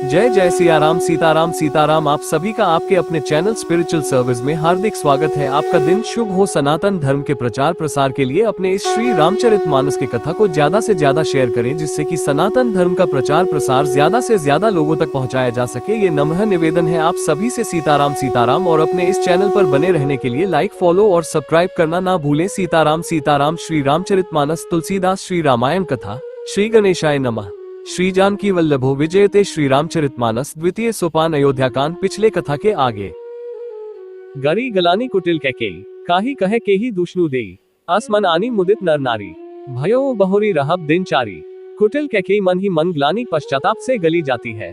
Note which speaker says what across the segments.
Speaker 1: जय जय सियाराम सीताराम सीताराम। आप सभी का आपके अपने चैनल स्पिरिचुअल सर्विस में हार्दिक स्वागत है। आपका दिन शुभ हो। सनातन धर्म के प्रचार प्रसार के लिए अपने इस श्री रामचरितमानस की कथा को ज्यादा से ज्यादा शेयर करें, जिससे कि सनातन धर्म का प्रचार प्रसार ज्यादा से ज्यादा लोगों तक पहुंचाया जा सके। ये नम्र निवेदन है आप सभी से। सीताराम सीताराम। और अपने इस चैनल पर बने रहने के लिए लाइक, फॉलो और सब्सक्राइब करना ना भूलें। सीताराम सीताराम। श्री रामचरितमानस तुलसीदास श्री रामायण कथा। श्री गणेशाय नमः। श्री जानकी वल्लभो विजयते। श्री रामचरितमानस द्वितीय सोपान अयोध्याकांड। पिछले कथा के आगे। गरी गलानी कुटिल कैकेयी काहि कहे केहि दुष्णु देई। असमन आनी मुदित नर नारी भयो बहुरी रहब दिनचारी। कुटिल कैकेयी मन ही मन ग्लानि पश्चाताप से गली जाती है।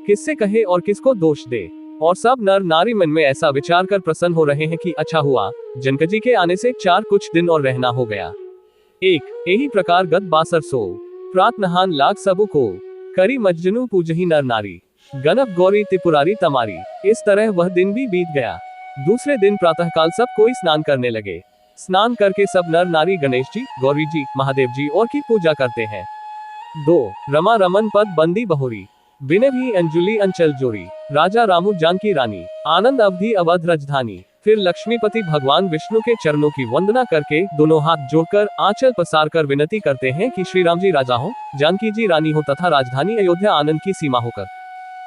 Speaker 1: किससे कहे और किसको दोष दे। और सब नर नारी मन में ऐसा विचार कर प्रसन्न हो रहे हैं कि अच्छा हुआ जनकजी के आने से कुछ दिन और रहना हो गया। यही प्रकार गत बासर सो प्रात नहान लाग सबु को करी मज्जनू पूजही नर नारी। गनप गौरी त्रिपुरारी तमारी। इस तरह वह दिन भी बीत गया। दूसरे दिन प्रातःकाल सब कोई स्नान करने लगे। स्नान करके सब नर नारी गणेश जी, गौरी जी, महादेव जी और की पूजा करते हैं। 2 रमा रमन पद बंदी बहुरी बिने भी अंजुली अंचल जोरी। राजा रामू जानकी रानी आनंद अवधि अवध राजधानी। फिर लक्ष्मीपति भगवान विष्णु के चरणों की वंदना करके दोनों हाथ जोड़कर आंचल पसार कर विनती करते हैं कि श्री राम जी राजा हो, जानकी जी रानी हो तथा राजधानी अयोध्या आनंद की सीमा होकर।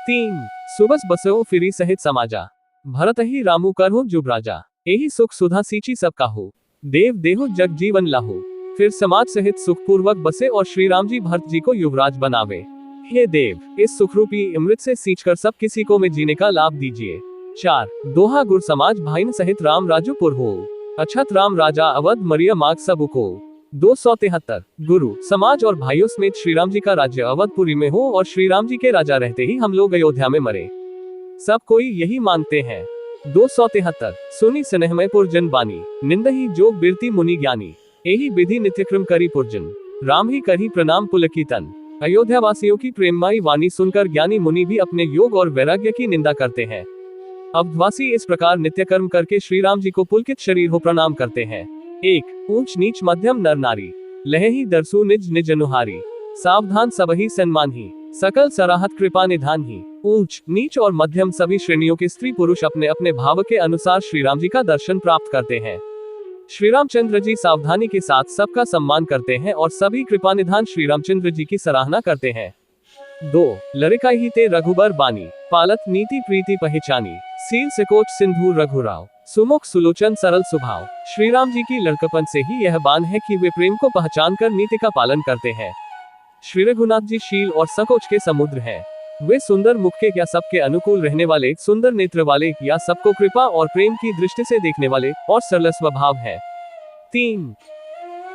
Speaker 1: 3 सुबस बसो फिरी सहित समाजा भरत ही रामू कर हो जुब राजा। यही सुख सुधा सींची सबका हो देव देहो जग जीवन लाहो। फिर समाज सहित सुखपूर्वक बसे और श्री राम जी भरत जी को युवराज बनावे। हे देव, इस सुखरूपी अमृत से सींचकर सब किसी को में जीने का लाभ दीजिए। 4 दोहा गुर समाज भाईन सहित राम राजूपुर हो। अछत राम राजा अवध मरिया माग सबु को। 273 गुरु समाज और भाइयों समेत श्री राम जी का राज्य अवधपुरी में हो और श्री राम जी के राजा रहते ही हम लोग अयोध्या में मरे। सब कोई यही मानते हैं। 273 सुनी स्नेहमय पुरजन बानी निंदही जोग बिरती मुनि ज्ञानी। यही विधि नित्यक्रम करी पुरजन राम ही करही प्रणाम पुलकीतन। अयोध्या वासियों की प्रेममयी वाणी सुनकर ज्ञानी मुनि भी अपने योग और वैराग्य की निंदा करते हैं। अवधवासी इस प्रकार नित्य कर्म करके श्री राम जी को पुलकित शरीर हो प्रणाम करते हैं। 1 ऊंच नीच मध्यम नर नारी लहही दरसु निज निज अनुहारी। सावधान सबही सन्मान ही सकल सराहत कृपा निधान ही। ऊंच नीच और मध्यम सभी श्रेणियों के स्त्री पुरुष अपने अपने भाव के अनुसार श्री राम जी का दर्शन प्राप्त करते हैं। श्री रामचंद्र जी सावधानी के साथ सबका सम्मान करते हैं और सभी कृपा निधान श्री रामचंद्र जी की सराहना करते हैं। 2 लरिका ही ते रघुबर बानी पालत नीति प्रीति पहचानी। सील सिकोच सिंधु रघुराव सुमुख सुलोचन सरल स्वभाव। श्री राम जी की लड़कपन से ही यह बान है कि वे प्रेम को पहचान कर नीति का पालन करते हैं। श्री रघुनाथ जी शील और संकोच के समुद्र हैं। वे सुंदर मुख के या सबके अनुकूल रहने वाले, सुंदर नेत्र वाले या सबको कृपा और प्रेम की दृष्टि से देखने वाले और सरल स्वभाव है। 3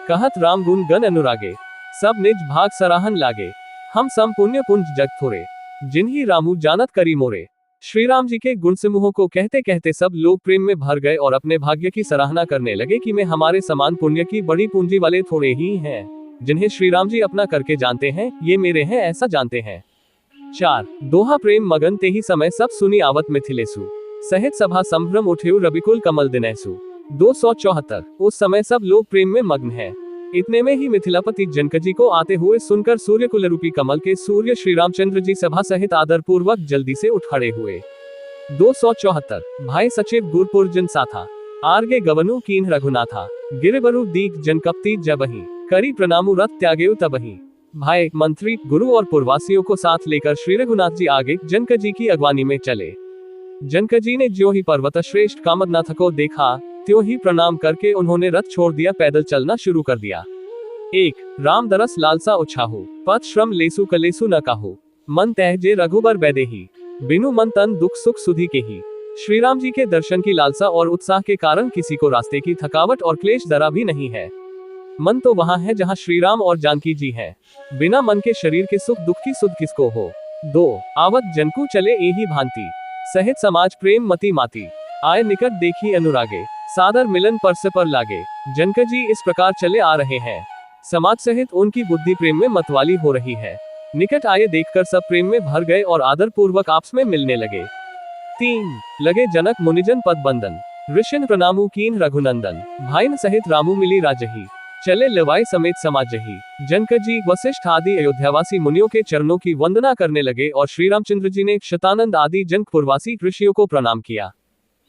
Speaker 1: कहत राम गुण गण अनुरागे सब निज भाग सराहन लागे। हम सम पुण्य पुंज जग थोरे जिन्ही रामू जानत करी मोरे। श्री राम जी के गुण समूहों को कहते कहते सब लोग प्रेम में भर गए और अपने भाग्य की सराहना करने लगे कि मैं हमारे समान पुण्य की बड़ी पूंजी वाले थोड़े ही हैं, जिन्हें श्री राम जी अपना करके जानते हैं, ये मेरे हैं ऐसा जानते हैं। 4 दोहा प्रेम मगन ते ही समय सब सुनी आवत मिथिलेसु सहित सभा संभ्रम उठेउ रविकुल कमल दिनेसु। 274 उस समय सब लोग प्रेम में मग्न हैं। इतने में ही मिथिलापति जनकजी को आते हुए सुनकर सूर्यकुल रूपी कमल के सूर्य श्री रामचंद्र जी सभा सहित आदर पूर्वक जल्दी से उठ खड़े हुए। 274 भाई सचिव गुरपुर जन साथा आर्गे गवनु कीन रघुनाथा गिरिबरु दीक जनकपति जबही करी प्रणामु रथ त्यागेउ तबही। भाई मंत्री गुरु और पुरवासियों को साथ लेकर श्री रघुनाथ जी आगे जनकजी की अगवानी में चले। जनकजी ने ज्यों ही पर्वत श्रेष्ठ कामदनाथ को देखा त्यों ही प्रणाम करके उन्होंने रथ छोड़ दिया, पैदल चलना शुरू कर दिया। 1 राम दरस लालसा उछाहु पथ श्रम लेसु कलेसु न काहु मन तहजे रघुबर बैदेही बिनु मन तन दुख सुख सुधी के ही। श्री राम जी के दर्शन की लालसा और उत्साह के कारण किसी को रास्ते की थकावट और क्लेश दरा भी नहीं है। मन तो वहाँ है जहाँ श्री राम और जानकी जी हैं। बिना मन के शरीर के सुख दुख की सुध किसको हो। 2 आवत जनकू चले एही भांति सहित समाज प्रेम मति माती आय निकट देखी अनुरागे सादर मिलन परसे पर लागे। जनकजी इस प्रकार चले आ रहे हैं। समाज सहित उनकी बुद्धि प्रेम में मतवाली हो रही है। निकट आए देखकर सब प्रेम में भर गए और आदर पूर्वक आपस में मिलने लगे। 3 लगे जनक मुनिजन पद बंदन ऋषिन प्रणामु कीन रघुनंदन भाईन सहित रामू मिली राजही। चले लवाई समेत समाज ही। जनक जी, वशिष्ठ आदि अयोध्यावासी मुनियों के चरणों की वंदना करने लगे और श्री रामचंद्र जी ने शतानंद आदि जनकपुरवासी ऋषियों को प्रणाम किया।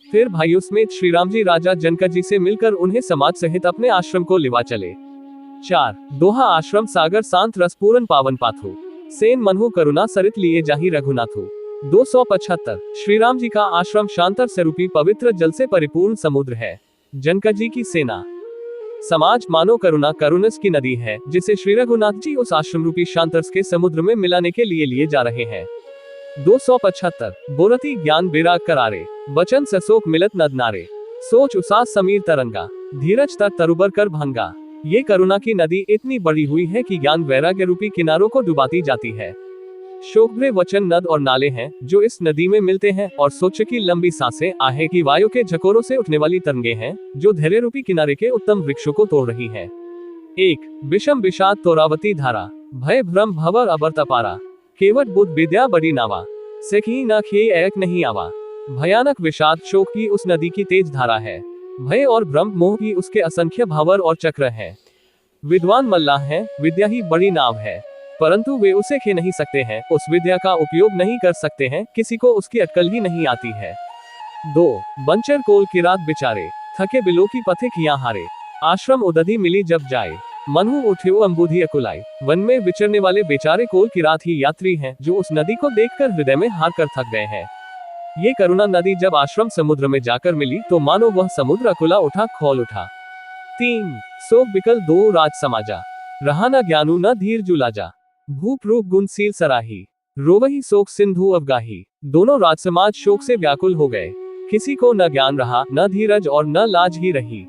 Speaker 1: फिर भाइयों समेत श्री राम जी राजा जनक जी से मिलकर उन्हें समाज सहित अपने आश्रम को लिवा चले। 4 दोहा आश्रम सागर शांत रस पूरन पावन पाथो, सेन मनहु करुणा सरित लिए जाहि रघुनाथो। 275 श्री राम जी का आश्रम शांतर स्वरूपी पवित्र जल से परिपूर्ण समुद्र है। जनक जी की सेना समाज मानो करुणा करुणस की नदी है, जिसे श्री रघुनाथ जी उस आश्रम रूपी शांतरस के समुद्र में मिलाने के लिए जा रहे हैं। 275 बोरती ज्ञान विराग करारे, बचन ससोक मिलत नद नारे, सोच उसास समीर तरंगा, धीरज तर तरुबर कर भंगा। ये करुणा की नदी इतनी बड़ी हुई है कि ज्ञान वैराग्य रूपी किनारों को डुबाती जाती है। शोकभरे वचन नद और नाले हैं जो इस नदी में मिलते हैं, और सोच की लंबी सांसें आहे की वायु के झकोरों से उठने वाली तरंगे हैं जो धैर्य रूपी किनारे के उत्तम वृक्षों को तोड़ रही हैं। 1 विषम विषाद तोरावती धारा, भय भ्रम भवर अबरत पारा, केवट बुद्ध विद्या बड़ी नावा, सेखी न खे एक नहीं आवा। भयानक विषाद शोक की उस नदी की तेज धारा है, भय और भ्रम मोह की उसके असंख्य भावर और चक्र हैं। विद्वान मल्लाह हैं, विद्या ही बड़ी नाव है, परंतु वे उसे खे नहीं सकते हैं, उस विद्या का उपयोग नहीं कर सकते हैं, किसी को उसकी अक्कल ही नहीं आती है। 2 बंचर कोल की रात बिचारे, थके बिलो की पथिक यहाँ हारे, आश्रम उदधि मिली जब जाए, मनहु उठ्यो अंबुधि अकुलाए। वन में विचरने वाले बेचारे कोल की रात ही यात्री हैं जो उस नदी को देखकर हृदय में हार कर थक गए हैं। ये करुणा नदी जब आश्रम समुद्र में जाकर मिली तो मानो वह समुद्र अकुला उठा, खोल उठा। 3 सोक बिकल दो राज समाजा, रहा न ज्ञानु न धीर जुलाजा, भूप रूप गुण सील सराही, रोवही शोक सिंधु अवगाही। दोनों राज समाज शोक से व्याकुल हो गए, किसी को न ज्ञान रहा, न धीरज और न लाज ही रही।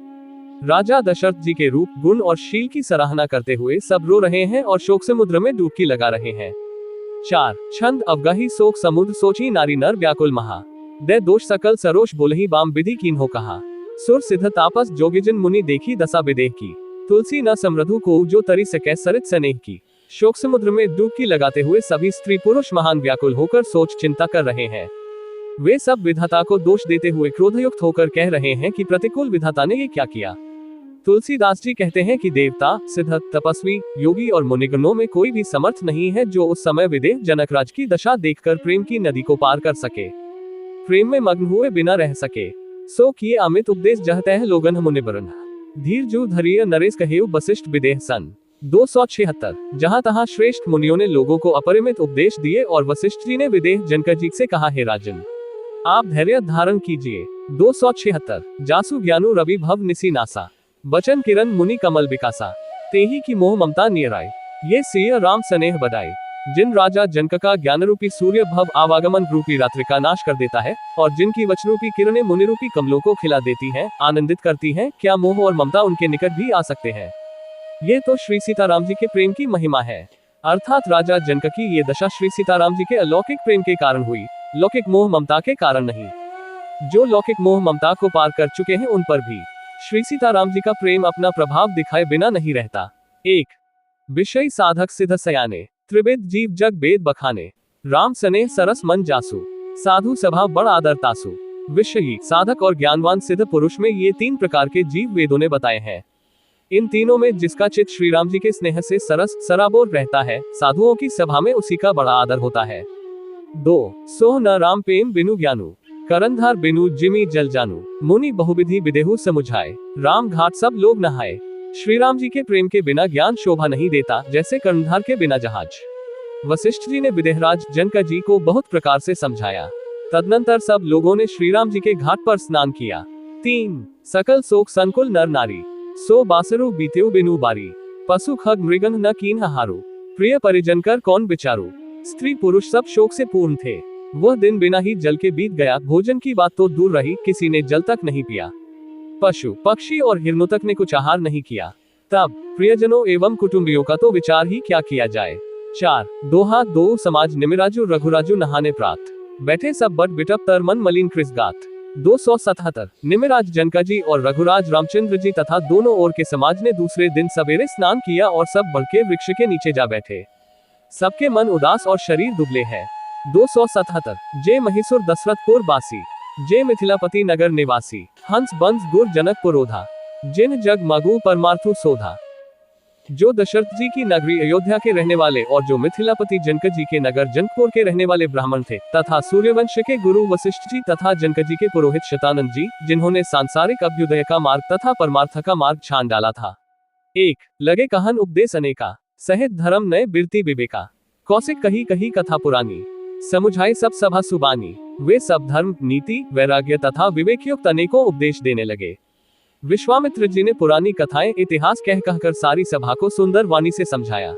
Speaker 1: राजा दशरथ जी के रूप गुण और शील की सराहना करते हुए सब रो रहे हैं और शोक समुद्र में डुबकी लगा रहे हैं। 4 छंद अवगाही शोक समुद्र सोची नारी नर व्याकुल महा, दे दोष सकल सरोष बोलही बाम विधि कीन हो कहा। सुर सिद्ध तापस जोगिजन मुनि देखी दशा विदेह की, तुलसी न समृद्धु को जो तरी सकै सरित स्नेह की। शोक समुद्र में डुबकी लगाते हुए सभी स्त्री पुरुष महान व्याकुल होकर सोच चिंता कर रहे हैं। वे सब विधाता को दोष देते हुए क्रोधयुक्त होकर कह रहे हैं कि प्रतिकूल विधाता ने ये क्या किया। तुलसीदास जी कहते हैं कि देवता, सिद्ध, तपस्वी, योगी और मुनिगणों में कोई भी समर्थ नहीं है जो उस समय विदेह जनकराज की दशा देखकर प्रेम की नदी को पार कर सके, प्रेम में मग्न हुए बिना रह सके। सो किए अमित उपदेश जहतः लोगन मुनि बरन, धीर जू धरिय नरेश कहेउ वशिष्ठ विदेह सन। 276 जहां तहां श्रेष्ठ मुनियों ने लोगों को अपरिमित उपदेश दिए और वशिष्ठ जी ने विदेह जनक जी से कहा, हे राजन, आप धैर्य धारण कीजिए। 276 जासु ज्ञानु रवि भव निसी नासा, बचन किरण मुनि कमल विकासा, तेही की मोह ममता नियराय, ये सिय राम स्नेह बदाई। जिन राजा जनक का ज्ञान रूपी सूर्य भव आवागमन रूपी रात्रि का नाश कर देता है और जिनकी वचन रूपी किरणें मुनि रूपी कमलों को खिला देती हैं, आनंदित करती हैं, क्या मोह और ममता उनके निकट भी आ सकते हैं। ये तो श्री सीताराम जी के प्रेम की महिमा है। अर्थात राजा जनक की ये दशा श्री सीताराम जी के अलौकिक प्रेम के कारण हुई, लौकिक मोह ममता के कारण नहीं। जो लौकिक मोह ममता को पार कर चुके हैं उन पर भी श्री सीताराम जी का प्रेम अपना प्रभाव दिखाए बिना नहीं रहता। 1 विषय साधक सिद्ध सयाने, त्रिवेद जीव जग वेद बखाने, राम स्नेह सरस मन जासु, साधु सभा बड़ आदर तासु। विषयी, साधक और ज्ञानवान सिद्ध पुरुष में ये 3 प्रकार के जीव वेदों ने बताए हैं। इन तीनों में जिसका चित्त श्री राम जी के स्नेह से सरस सराबोर रहता है, साधुओं की सभा में उसी का बड़ा आदर होता है। 2 सोह न राम प्रेम बिनु ज्ञानु, करंधार बिनु जिमी जल जानू, मुनि बहुविधि विदेहु समुझाए, राम घाट सब लोग नहाए। श्री राम जी के प्रेम के बिना ज्ञान शोभा नहीं देता, जैसे कर्णधार के बिना जहाज। वशिष्ठ जी ने विदेहराज जनक जी को बहुत प्रकार से समझाया। तदनंतर सब लोगों ने श्री राम जी के घाट पर स्नान किया। 3 सकल शोक संकुल नर नारी, सो बासरु बीतेउ बिनु बारी, पशु खग मृगन न कीन हारू, प्रिय परिजन कर कौन विचारू। स्त्री पुरुष सब शोक से पूर्ण थे। वह दिन बिना ही जल के बीत गया, भोजन की बात तो दूर रही, किसी ने जल तक नहीं पिया। पशु पक्षी और हिरणों तक ने कुछ आहार नहीं किया। तब प्रियजनों एवं कुटुंबियों का तो विचार ही क्या किया जाए। 4 दोहा दो समाज निमिराजु रघुराजु नहाने प्रात, बैठे सब बट बिटप तर मन मलिन कृस गात। 277 निमिराज जनक जी और रघुराज रामचंद्र जी तथा दोनों ओर के समाज ने दूसरे दिन सवेरे स्नान किया और सब बढ़ के वृक्ष के नीचे जा बैठे। सबके मन उदास और शरीर दुबले हैं। 277 जय महिषुर दशरथपुर बासी, जय मिथिलापति नगर निवासी, हंस बंस गुर जनक पुरोधा, जिन जग मगु परमार्थु सोधा, जो दशरथ जी की नगरी अयोध्या के रहने वाले और जो मिथिलापति जनक जी के नगर जनकपुर के रहने वाले ब्राह्मण थे, तथा सूर्यवंश के गुरु वशिष्ठ जी तथा जनक जी के पुरोहित शतानंद जी, जिन्होंने सांसारिक अभ्युदय का मार्ग तथा परमार्थ का मार्ग छान डाला था। एक लगे कहन उपदेश अनेका, सहित धर्म नए बिरती विवेका, कौशिक कही कही कथा पुरानी, समुझाई सब सभा सुबानी। वे सब धर्म, नीति, वैराग्य तथा विवेकयुक्त अनेकों उपदेश देने लगे। विश्वामित्र जी ने पुरानी कथाएं, इतिहास कह कहकर सारी सभा को सुंदर वाणी से समझाया।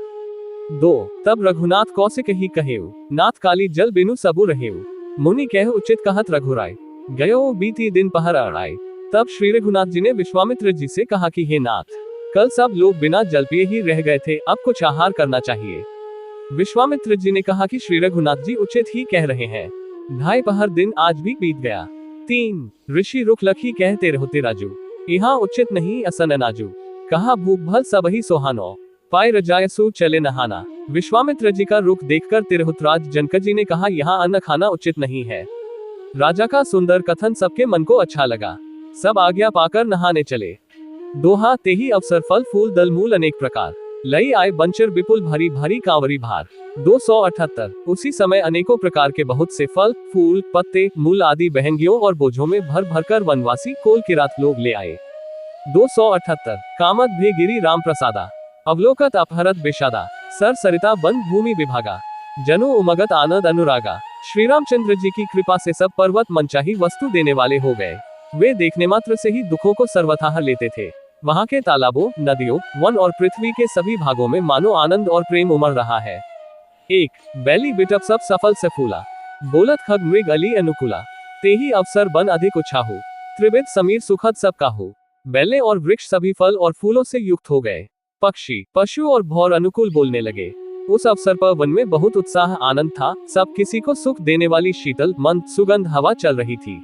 Speaker 1: 2 तब रघुनाथ कौशिक ही कहेउ, नाथ काली जल बिनु सबु रहेउ, मुनि कह उचित कहत रघुराय, गयो बीती दिन पहर अड़ाय। तब श्री रघुनाथ जी ने विश्वामित्र जी से कहा कि हे नाथ, कल सब लोग बिना जल पिए ही रह गए थे, अब कुछ आहार करना चाहिए। विश्वामित्र जी ने कहा कि श्री रघुनाथ जी उचित ही कह रहे हैं, 2.5 पहर दिन आज भी बीत गया। 3 ऋषि रुख लखी कहते रहोते राजू, यहाँ उचित नहीं असन अनाजू, कहा भूख भल सब ही सोहानो, पाए रजायसु चले नहाना। विश्वामित्र जी का रुख देखकर तिरहुतराज जनक जी ने कहा, यहाँ अन्न खाना उचित नहीं है। राजा का सुंदर कथन सबके मन को अच्छा लगा, सब आज्ञा पाकर नहाने चले। दोहा तेही अवसर फल फूल दल मूल अनेक प्रकार, लई आए बंचर विपुल भरी भरी कांवरी भार। 278 उसी समय अनेकों प्रकार के बहुत से फल, फूल, पत्ते, मूल आदि बहंगियों और बोझों में भर भरकर वनवासी कोल किरात लोग ले आए। 278 कामत भे गिरी राम प्रसादा, अवलोकत अपहरत विषादा, सर सरिता बंद भूमि विभागा, जनो उमगत आनंद अनुरागा। श्री रामचंद्र जी की कृपा से सब पर्वत मनचाही वस्तु देने वाले हो गए। वे देखने मात्र से ही दुखों को सर्वथा लेते थे। वहाँ के तालाबों, नदियों, वन और पृथ्वी के सभी भागों में मानो आनंद और प्रेम उमड़ रहा है। 1 बैली बिटप सब सफल से फूला, बोलत खग मृग अली अनुकूला, तेही अवसर बन अधिक उछाहू, त्रिविध समीर सुखद सब काहू। बैले और वृक्ष सभी फल और फूलों से युक्त हो गए। पक्षी, पशु और भौर अनुकूल बोलने लगे। उस अवसर पर वन में बहुत उत्साह आनंद था। सब किसी को सुख देने वाली शीतल मंद सुगंध हवा चल रही थी।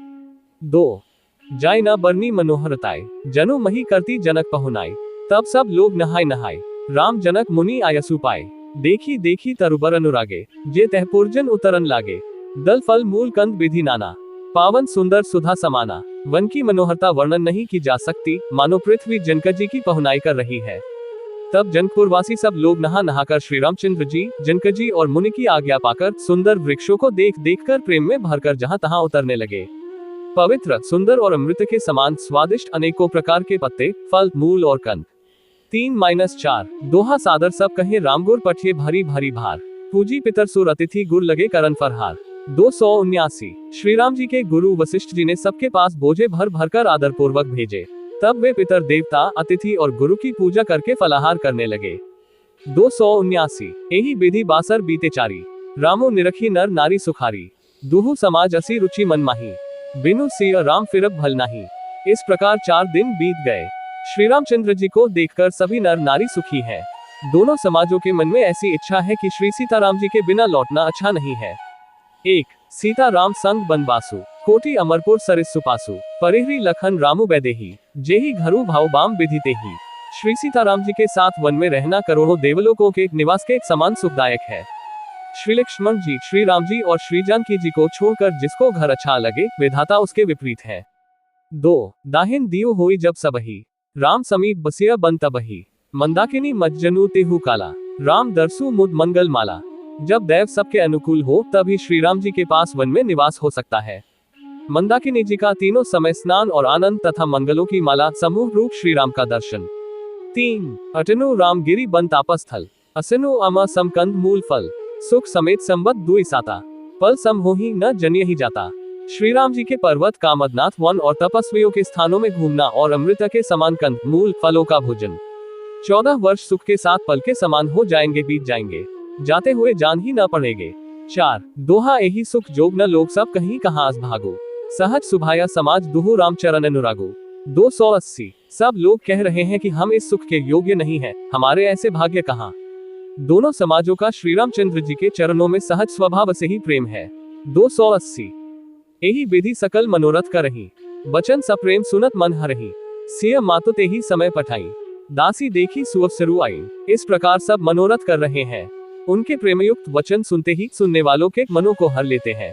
Speaker 1: 2 जाय न बरनी मनोहरताय, जनु मही करती जनक पहुनाई। तब सब लोग नहाय नहाय, राम जनक मुनि आयसु पाए। देखी देखी तरुबर अनुरागे, जे तहपुरजन उतरन लागे। दल फल मूल कंद विधि नाना, पावन सुंदर सुधा समाना। वन की मनोहरता वर्णन नहीं की जा सकती, मानो पृथ्वी जनक जी की पहुनाई कर रही है। तब जनकपुरवासी सब लोग नहा नहाकर श्री रामचंद्र जी, जनक जी और मुनि की आज्ञा पाकर सुंदर वृक्षों को देख देखकर प्रेम में भरकर जहां तहां उतरने लगे। पवित्र, सुंदर और अमृत के समान स्वादिष्ट अनेकों प्रकार के पत्ते, फल, मूल और कंद। 3-4 दोहा सादर सब कहे राम गुर पठिए भरी भरी भार, पूजी पितर सुर अतिथि गुर लगे करन फरहार। 279 श्री राम जी के गुरु वशिष्ठ जी ने सबके पास बोझे भर भरकर आदर पूर्वक भेजे। तब वे पितर देवता, अतिथि और गुरु की पूजा करके फलाहार करने लगे। 279 यही विधि बासर बीते चारी, रामो निरखी नर नारी सुखारी। दुहु समाज असी रुचि मन माही, बिनु सिय राम फिरब भल नाही। इस प्रकार 4 दिन बीत गए। श्री रामचंद्र जी को देखकर सभी नर नारी सुखी हैं। दोनों समाजों के मन में ऐसी इच्छा है कि श्री सीताराम जी के बिना लौटना अच्छा नहीं है। 1 सीता राम संग बनवासु, कोटि अमरपुर सरिस सुपासु, परिहरी लखन रामु बैदेही, जेही घरु भाव बाम विधिते ही। श्री सीताराम जी के साथ वन में रहना करोड़ों देवलोकों के निवास के समान सुखदायक है। श्री लक्ष्मण जी, श्री राम जी और श्री जानकी जी को छोड़कर जिसको घर अच्छा लगे, विधाता उसके विपरीत है। 2 दाहिन दियो होई जब सबही, राम समीप बसिया बन तबही। मंदाकिनी मज्जनु तेहु काला, राम दरसु मुद मंगल माला। जब दैव सबके अनुकूल हो तभी श्री राम जी के पास वन में निवास हो सकता है। मंदाकिनी जी का तीनों समय स्नान और आनंद तथा मंगलों की माला समूह रूप श्री राम का दर्शन। 3 अटनु राम गिरी बन तापस्थल, असनु अमा समकंद मूल फल। सुख समेत संबत दुई साता, पल सम हो ही न जनिय ही जाता। श्री राम जी के पर्वत, कामदनाथ वन और तपस्वियों के स्थानों में घूमना और अमृत के समान कंद मूल फलों का भोजन। 14 वर्ष सुख के साथ पल के समान हो जाएंगे, बीत जाएंगे, जाते हुए जान ही न पड़ेंगे। 4 दोहा यही सुख जोग न लोग सब कहीं कहाँ अस भागो, सहज सुभाया समाज दुहु रामचरण अनुरागो। 280 सब लोग कह रहे हैं कि हम इस सुख के योग्य नहीं हैं, हमारे ऐसे भाग्य कहाँ। दोनों समाजों का श्री रामचंद्र जी के चरणों में सहज स्वभाव से ही प्रेम है। 280 यही विधि सकल मनोरथ कर रही, बचन सप्रेम सुनत मन हरही। सिय मातु ते ही समय पठाई, दासी देखी सुअवसरु आई। इस प्रकार सब मनोरथ कर रहे हैं। उनके प्रेमयुक्त वचन सुनते ही सुनने वालों के मनों को हर लेते हैं।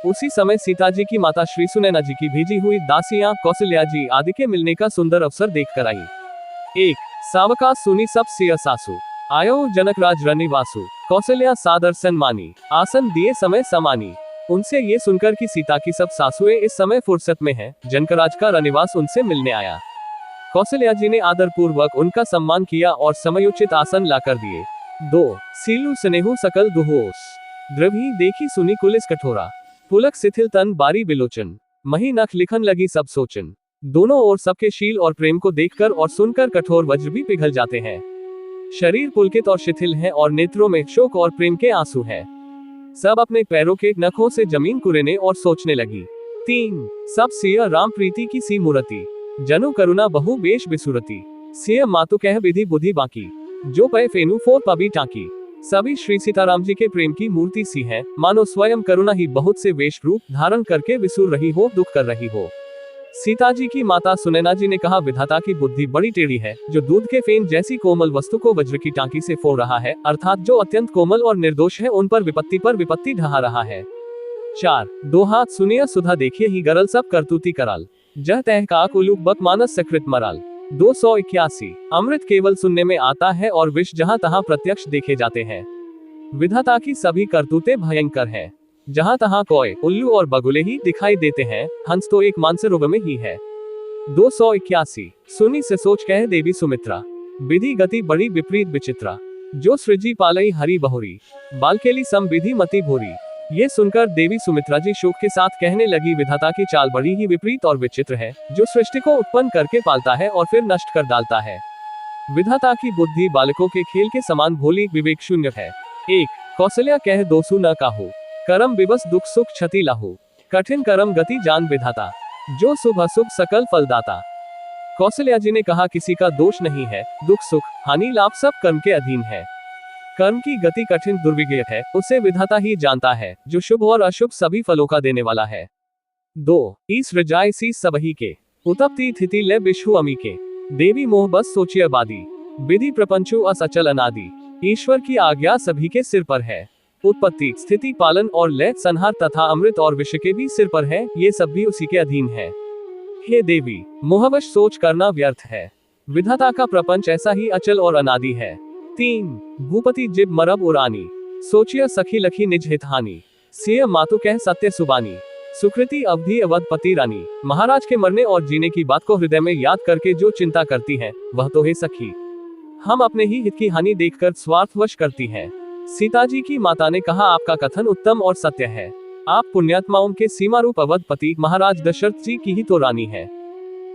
Speaker 1: उसी समय सीता जी की माता श्री सुनैना जी की भेजी हुई दासियां कौशल्या जी आदि के मिलने का सुंदर अवसर देखकर आई। 1 सावकाश सुनी सब सिय सासु, आयो जनक राज रनिवासु, कौशल्या सादर सन्मानी, आसन दिए समय समानी। उनसे ये सुनकर कि सीता की सब सासुएं इस समय फुर्सत में हैं, जनकराज का रनिवास उनसे मिलने आया। कौशल्या जी ने आदर पूर्वक उनका सम्मान किया और समयोचित आसन लाकर दिए। 2 सीलु स्नेहु सकल दुहोस, द्रवी देखी सुनी कुलिस कठोरा, पुलक शिथिल तन बारी बिलोचन, मही नख लिखन लगी सब सोचन। दोनों ओर सबके शील और प्रेम को देखकर और सुनकर कठोर वज्र भी पिघल जाते हैं। शरीर पुलकित और शिथिल है और नेत्रों में शोक और प्रेम के आंसू है। सब अपने पैरों के नखों से जमीन कुरेने और सोचने लगी। 3 सब सिय राम प्रीति की सी मूर्ति, जनु करुणा बहु बेश बिसुरती, सिय मातु कह विधि बुद्धि बाकी, जो पय फेनु फोर पबी टाकी। सभी श्री सीताराम जी के प्रेम की मूर्ति सी हैं, मानो स्वयं करुणा ही बहुत से वेश रूप धारण करके विसुर रही हो, दुख कर रही हो। सीता जी की माता सुनैना जी ने कहा, विधाता की बुद्धि बड़ी टेढ़ी है, जो दूध के फेन जैसी कोमल वस्तु को वज्र की टांकी से फोड़ रहा है, अर्थात जो अत्यंत कोमल और निर्दोष है उन पर विपत्ति ढहा रहा है। 4 दो हाथ सुनिय सुधा देखिए ही गरल सब करतूती कराल, जह तह काक उलूक बक मानस सकृत मराल। 281 अमृत केवल सुनने में आता है और विष जहां तहां प्रत्यक्ष देखे जाते हैं। विधाता की सभी करतूतें भयंकर हैं, जहां तहां कोय उल्लू और बगुले ही दिखाई देते हैं, हंस तो एक मानसरोग में ही है। 281 सुनी से सोच कह देवी सुमित्रा, विधि गति बड़ी विपरीत विचित्रा, जो सृजी पालई हरि बहुरी, बालकेली सम विधि मति भोरी। ये सुनकर देवी सुमित्रा जी शोक के साथ कहने लगी, विधाता की चाल बड़ी ही विपरीत और विचित्र है, जो सृष्टि को उत्पन्न करके पालता है और फिर नष्ट कर डालता है। विधाता की बुद्धि बालकों के खेल के समान भोली विवेक शून्य है। 1 कौशल्या कह दोसु न काहू, करम विबस दुख सुख क्षति लाहू, कठिन करम गति जान विधाता, जो शुभ अशुभ सकल फलदाता। कौशल्या जी ने कहा, किसी का दोष नहीं है, दुख सुख हानि लाभ सब कर्म के अधीन है। कर्म की गति कठिन दुर्विज्ञ है, उसे विधाता ही जानता है, जो शुभ और अशुभ सभी फलों का देने वाला है। 2 ईस रजाय सी सबही के, उतपती थिति ले विश्व अमी के, देवी मोह बस सोचिए बादी, विधि प्रपंचु अस अचल अनादि। ईश्वर की आज्ञा सभी के सिर पर है, उत्पत्ति स्थिति पालन और लय संहार तथा अमृत और विष के भी सिर पर है, ये सब भी उसी के अधीन है। हे देवी, मोहवश सोच करना व्यर्थ है, विधाता का प्रपंच ऐसा ही अचल और अनादि है। 3 भूपति जिब मरब उरानी, सोचिय सखी लखी निज हितहानी, सिय मातु कह सत्य सुबानी, सुकृति अवधि अवधपति रानी। महाराज के मरने और जीने की बात को हृदय में याद करके जो चिंता करती है, वह तो है सखी, हम अपने ही हित की हानि देखकर स्वार्थवश करती हैं। सीता जी की माता ने कहा, आपका कथन उत्तम और सत्य है, आप पुण्यात्माओं के सीमा रूप अवधपति महाराज दशरथ जी की ही तो रानी है,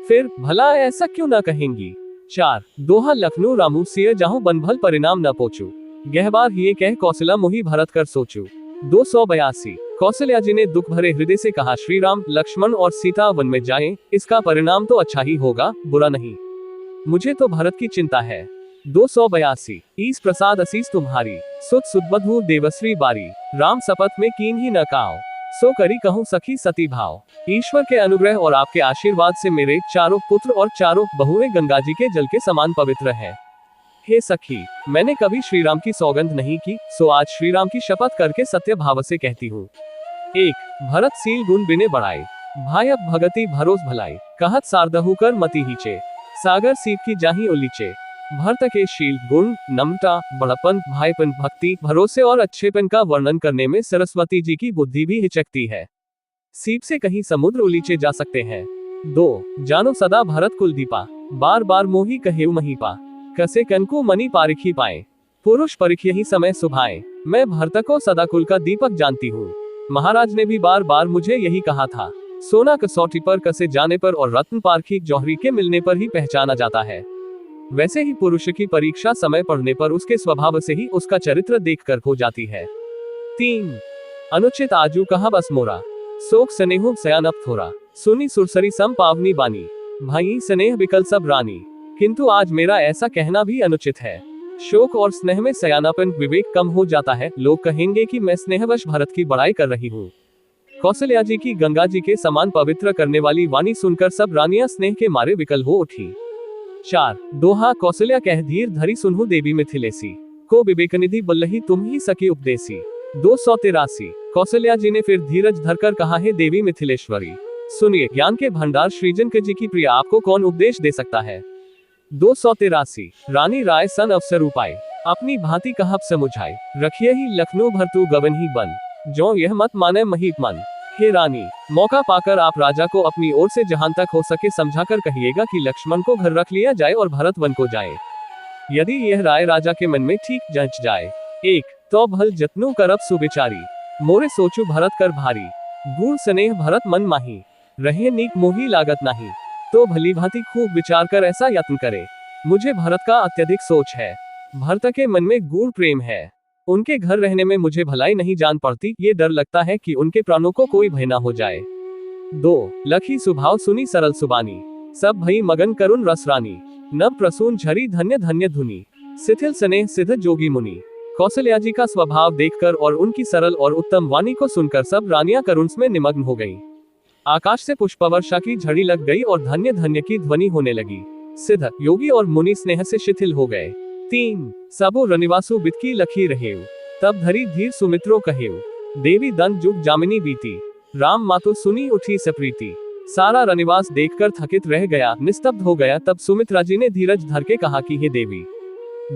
Speaker 1: फिर भला ऐसा क्यों न कहेंगी। 4 दोहा लखनऊ रामू सिय जाहू बनभल परिणाम न पोचू, गहबार हिये कह कौशला मोहि भरत कर सोचू। 282 कौशल्या जी ने दुख भरे हृदय से कहा, श्री राम लक्ष्मण और सीता वन में जाएं, इसका परिणाम तो अच्छा ही होगा, बुरा नहीं, मुझे तो भरत की चिंता है। 282 ईस प्रसाद असीस तुम्हारी, सुत सुदबधु देवश्री बारी, राम शपथ में कीन ही न काओ, सो करी कहूँ सखी सती भाव। ईश्वर के अनुग्रह और आपके आशीर्वाद से मेरे चारों पुत्र और चारों बहुएं गंगा जी के जल के समान पवित्र हैं। हे सखी, मैंने कभी श्री राम की सौगंध नहीं की, सो आज श्री राम की शपथ करके सत्य भाव से कहती हूँ। 1 भरत सील गुण बिने बढ़ाए, भाई अब भगति भरोस भलाई, कहत सारदहु कर मति हीचे, सागर सीप की जाही उलीचे। भरत के शील गुण नम्रता बड़पन भाईपन भक्ति भरोसे और अच्छेपन का वर्णन करने में सरस्वती जी की बुद्धि भी हिचकती है। सीप से कहीं समुद्र उलीचे जा सकते हैं। 2 जानो सदा भरत कुलदीपा, बार बार मोही कहेउ महीपा, कसे कनको मणि पारिखी पाए, पुरुष परिख्य ही समय सुभाए। मैं भरत को सदा कुल का दीपक जानती हूँ, महाराज ने भी बार बार मुझे यही कहा था। सोना कसौटी पर कसे जाने पर और रत्न पारखी जौहरी के मिलने पर ही पहचाना जाता है, वैसे ही पुरुष की परीक्षा समय पढ़ने पर उसके स्वभाव से ही उसका चरित्र देखकर हो जाती है। 3 अनुचित आजू कहा बस मोरा, सोक स्नेहु सयानप थोरा, सुनी सुरसरी सम पावनी बानी, भाई स्नेह बिकल सब रानी। किंतु आज मेरा ऐसा कहना भी अनुचित है, शोक और स्नेह में सयानापन विवेक कम हो जाता है, लोग कहेंगे कि मैं स्नेहवश भरत की बड़ाई कर रही हूँ। कौशल्या जी की गंगा जी के समान पवित्र करने वाली वाणी सुनकर सब रानियां स्नेह के मारे विकल हो उठी। 4 दोहा कौशल्या कह धीर धरी सुनहु देवी मिथिलेसी, को विवेकनिधि बल्लही तुम ही सकी उपदेसी। 283 कौशल्या जी ने फिर धीरज धरकर कहा, है देवी मिथिलेश्वरी, सुनिए ज्ञान के भंडार श्रीजन के जी की प्रिया, आपको कौन उपदेश दे सकता है। 283 रानी राय सन अवसर उपाय, अपनी भांति कहब समुझाए, रखिए ही लखनऊ भरतू गवन ही बन, जो यह मत माने महीप मन। हे रानी, मौका पाकर आप राजा को अपनी ओर से जहां तक हो सके समझाकर कहिएगा कि लक्ष्मण को घर रख लिया जाए और भरत वन को जाए। यदि यह राय राजा के मन में ठीक जंच जाए, 1 तो भल जतनु करब सुविचारी, मोरे सोचू भरत कर भारी, गूढ़ स्नेह भरत मन माही, रहे नीक मोही लागत नहीं, तो भली भांति खूब विचार कर ऐसा यत्न करे। मुझे भरत का अत्यधिक सोच है, भरत के मन में गूढ़ प्रेम है, उनके घर रहने में मुझे भलाई नहीं जान पड़ती, ये डर लगता है कि उनके प्राणों को कोई भय ना हो जाए। 2 लखी सुभाव सुनी सरल सुबानी, सब भई मगन करुण रस रानी, नभ प्रसून झरी धन्य धन्य धुनी, शिथिल स्नेह सिद्ध जोगी मुनि। कौशल्या जी का स्वभाव देखकर और उनकी सरल और उत्तम वाणी को सुनकर सब रानियां करुण में निमग्न हो गईं। आकाश से पुष्पवर्षा की झड़ी लग गई और धन्य धन्य की ध्वनि होने लगी। सिद्ध योगी और मुनि स्नेह से शिथिल हो गए। 3 सबो रनिवासु बितकी लखी रहेऊ, तब धरी धीर सुमित्रो कहेऊ, देवी दंत जुग जामिनी बीती, राम मातु सुनी उठी सप्रीति। सारा रनिवास देखकर थकित रह गया, निस्तब्ध हो गया। तब सुमित्रा जी ने धीरज धर के कहा कि हे देवी,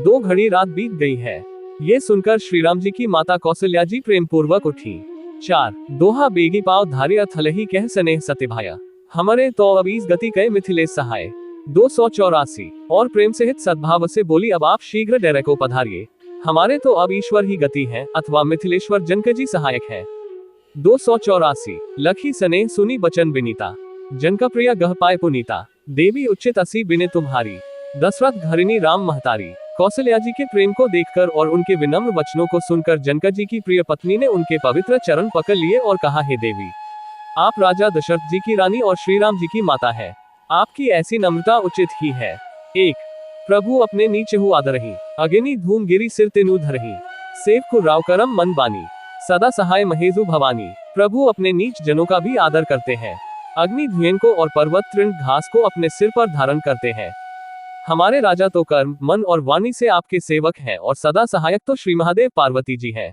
Speaker 1: 2 घड़ी रात बीत गई है। ये सुनकर श्रीराम जी की माता कौशल्या जी प्रेम पूर्वक उठी। 4 दोहा बेगी पाव धारिया थलही कह स्नेह सतिभाया, हमरे तो अबीस गति कह मिथिलेश सहाय। 284 और प्रेम सहित सद्भाव से बोली, अब आप शीघ्र डेरे को पधारिए, हमारे तो अब ईश्वर ही गति है अथवा मिथिलेश्वर जनक जी सहायक है। 284 लखी स्नेह सुनी बचन बिनीता, जनक प्रिया गह पाए पुनीता, देवी उचित असी बिने तुम्हारी, दशरथ घरिनी राम महतारी। कौशल्या जी के प्रेम को देखकर और उनके विनम्र वचनों को सुनकर जनक जी की प्रिय पत्नी ने उनके पवित्र चरण पकड़ लिए और कहा, हे देवी, आप राजा दशरथ जी की रानी और श्री राम जी की माता है, आपकी ऐसी नम्रता उचित ही है। 1 प्रभु अपने नीचे हु आदरही, अग्नि धूम गिरी सिर तेनु धरही, सेव को राव करम मन बानी, सदा सहाय महेजु भवानी। प्रभु अपने नीच जनों का भी आदर करते हैं, अग्नि धुएं को और पर्वत तृण घास को अपने सिर पर धारण करते हैं। हमारे राजा तो कर्म मन और वाणी से आपके सेवक हैं और सदा सहायक तो श्री महादेव पार्वती जी हैं।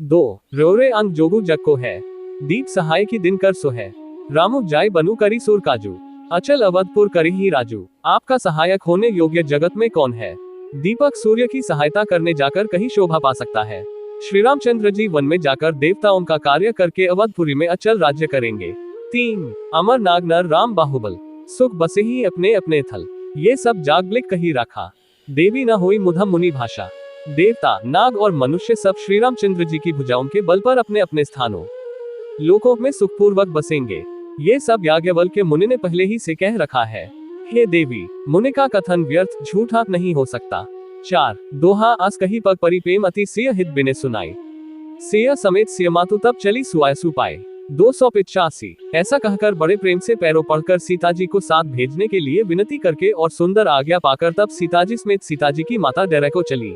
Speaker 1: 2 रोरे अंग जोगु जग को है, दीप सहाय की दिन कर सो है, रामु जाय बनु करी सुर काजू, अचल अवधपुर करी ही राजू। आपका सहायक होने योग्य जगत में कौन है, दीपक सूर्य की सहायता करने जाकर कहीं शोभा पा सकता है। श्री रामचंद्र जी वन में जाकर देवताओं का कार्य करके अवधपुरी में अचल राज्य करेंगे। 3 अमर नाग नर राम बाहुबल, सुख बसे ही अपने अपने थल, ये सब जागलिक कही रखा, देवी न हुई मुधम मुनि भाषा। देवता नाग और मनुष्य सब श्री रामचंद्र जी की भुजाओं के बल पर अपने अपने स्थानों लोकों में सुखपूर्वक बसेंगे, ये सब याज्ञवल्क्य मुनि ने पहले ही से कह रखा है। हे देवी, मुनि का कथन व्यर्थ झूठा नहीं हो सकता। 4 दोहा अस कही पग परी प्रेम अति सिय हित बिने सुनाई, सिय समेत सिय मातु तब चली सुआय सुपाए। 285 ऐसा कहकर बड़े प्रेम से पैरों पड़कर सीता जी को साथ भेजने के लिए विनती करके और सुंदर आज्ञा पाकर तब सीता जी समेत सीता जी की माता डेरे को चली।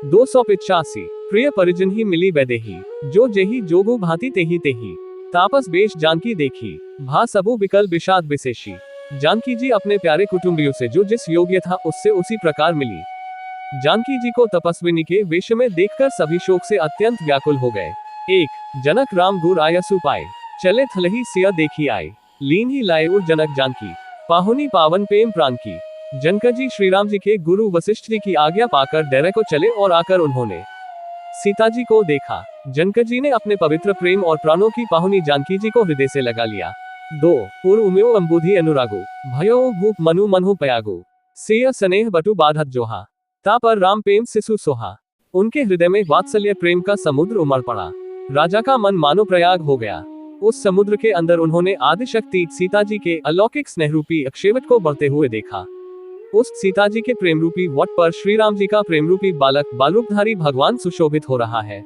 Speaker 1: 285 प्रिय परिजन ही मिली बैदेही, जो जेही जोगु भांति तेही तेही, तापस बेश जानकी देखी, भा सबु विकल विषाद विशेषी। जानकी जी अपने प्यारे कुटुंबियों से जो जिस योग्य था उससे उसी प्रकार मिली। जानकी जी को तपस्विनी के वेश में देखकर सभी शोक से अत्यंत व्याकुल हो गए। 1 जनक राम गुर आयसु पाए, चले थलही सिया देखी आए, लीन ही लाए उर जनक जानकी, पाहुनी पावन प्रेम प्राण की। जनक जी श्री राम जी के गुरु वशिष्ठ जी की आज्ञा पाकर डेरे को चले और आकर उन्होंने सीता जी को देखा। जनक जी ने अपने पवित्र प्रेम और प्राणों की पाहुनी जानकी जी को हृदय से लगा लिया। 2 उर उम्यो अंबुधि अनुरागो, भयो भूप मनु मनहु पयागो, सेय स्नेह बटु बाधत जोहा, ता पर राम प्रेम सिसु सोहा। उनके हृदय में वात्सल्य प्रेम का समुद्र उमड़ पड़ा। राजा का मन मानो प्रयाग हो गया। उस समुद्र के अंदर उन्होंने आदिशक्ति सीता जी के अलौकिक स्नेह रूपी अक्षेवट को बढ़ते हुए देखा। उस सीता जी के प्रेम रूपी वट पर श्री राम जी का प्रेम रूपी बालक बालरूपधारी भगवान सुशोभित हो रहा है।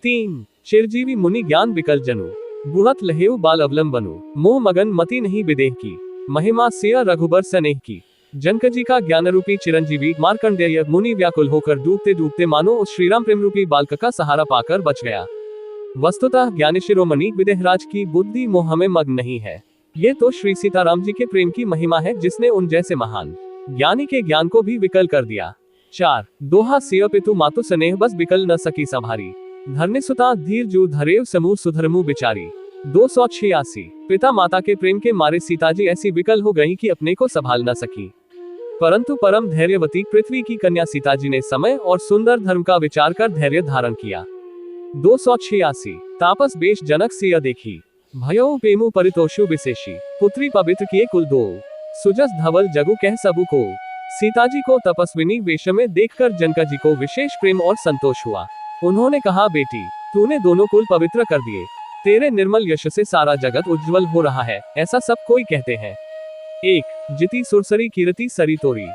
Speaker 1: 3 चिरजीवी मुनि ज्ञान विकल जनु, बुढ़त लहेउ बाल अवलंबनु, मोह मगन मति नहीं विदेह की, महिमा सिया रघुबर स्नेह की। जनक जी का ज्ञान रूपी चिरंजीवी मार्कंडेय मुनि व्याकुल होकर डूबते डूबते मानो उस श्रीराम प्रेम रूपी बालक का सहारा पाकर बच गया। वस्तुतः ज्ञानी शिरोमणि विदेहराज की बुद्धि मोह में मग्न नहीं है। ये तो श्री सीताराम जी के प्रेम की महिमा है जिसने उन जैसे महान ज्ञानी के ज्ञान को भी विकल कर दिया। 4 दोहा सिय पितु मातु स्नेह बस विकल न सकी संभारी, धरने सुता धीर जू धरेव समूह सुधरमु बिचारी। 286 पिता माता के प्रेम के मारे सीता जी ऐसी विकल हो गईं कि अपने को संभाल न सकी। परंतु परम धैर्यवती पृथ्वी की कन्या सीता जी ने समय और सुंदर धर्म का विचार कर धैर्य धारण किया। 286 तापस बेश जनक सिय देखी, भयो पेमु परितोषु विशेषी, पुत्री पवित्र किए कुल दो, सुजस धवल जगु कह सबु को। सीता जी को तपस्विनी वेश में देखकर जनक जी को विशेष प्रेम और संतोष हुआ। उन्होंने कहा, बेटी तूने दोनों कुल पवित्र कर दिए, तेरे निर्मल यश से सारा जगत उज्जवल हो रहा है, ऐसा सब कोई कहते हैं। 1 जिति सुरसरी कीरति सरी तोरी,